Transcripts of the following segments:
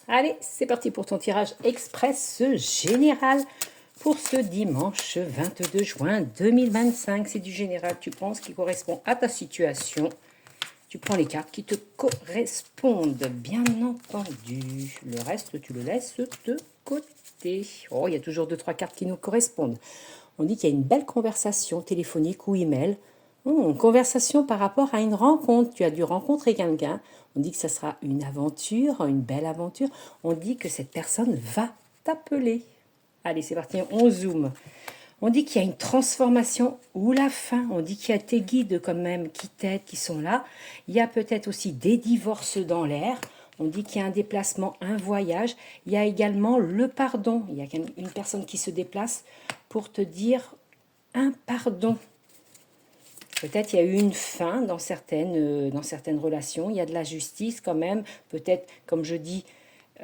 Allez, c'est parti pour ton tirage express général pour ce dimanche 22 juin 2025. C'est du général, tu prends ce qui correspond à ta situation. Tu prends les cartes qui te correspondent, bien entendu. Le reste, tu le laisses de côté. Oh, il y a toujours 2-3 cartes qui nous correspondent. On dit qu'il y a une belle conversation téléphonique ou email. Conversation par rapport à une rencontre. Tu as dû rencontrer quelqu'un. On dit que ça sera une aventure, une belle aventure. On dit que cette personne va t'appeler. Allez, c'est parti, on zoome. On dit qu'il y a une transformation ou la fin. On dit qu'il y a tes guides quand même qui t'aident, qui sont là. Il y a peut-être aussi des divorces dans l'air. On dit qu'il y a un déplacement, un voyage. Il y a également le pardon. Il y a une personne qui se déplace pour te dire un pardon. Peut-être il y a eu une fin dans certaines relations. Il y a de la justice quand même. Peut-être, comme je dis,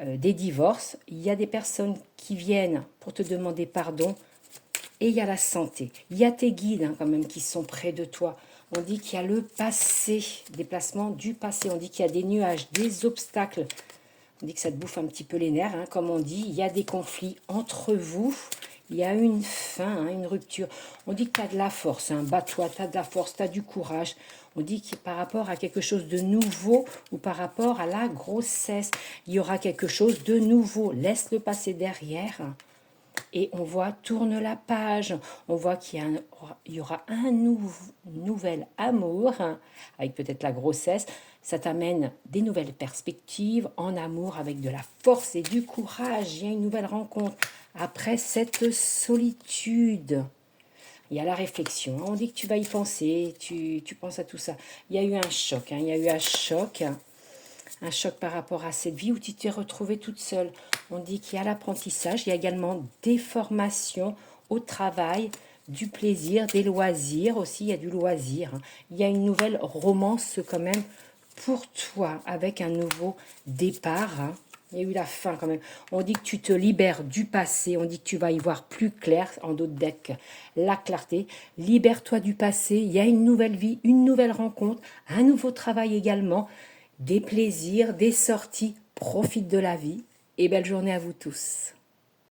des divorces. Il y a des personnes qui viennent pour te demander pardon. Et il y a la santé. Il y a tes guides quand même qui sont près de toi. On dit qu'il y a le passé, déplacement du passé. On dit qu'il y a des nuages, des obstacles. On dit que ça te bouffe un petit peu les nerfs, comme on dit. Il y a des conflits entre vous. Il y a une fin, une rupture. On dit que tu as de la force. Bats-toi, tu as de la force, tu as du courage. On dit que par rapport à quelque chose de nouveau ou par rapport à la grossesse, il y aura quelque chose de nouveau. Laisse le passé derrière. Et on voit, tourne la page, on voit qu'il y aura un nouvel amour, avec peut-être la grossesse. Ça t'amène des nouvelles perspectives en amour avec de la force et du courage. Il y a une nouvelle rencontre. Après cette solitude, il y a la réflexion. On dit que tu vas y penser, tu penses à tout ça. Il y a eu un choc, il y a eu un choc. Un choc par rapport à cette vie où tu t'es retrouvée toute seule. On dit qu'il y a l'apprentissage, il y a également des formations au travail, du plaisir, des loisirs aussi, il y a du loisir. Il y a une nouvelle romance quand même pour toi, avec un nouveau départ. Il y a eu la fin quand même. On dit que tu te libères du passé, on dit que tu vas y voir plus clair, en d'autres decks, la clarté. Libère-toi du passé, il y a une nouvelle vie, une nouvelle rencontre, un nouveau travail également. Des plaisirs, des sorties, profite de la vie et belle journée à vous tous.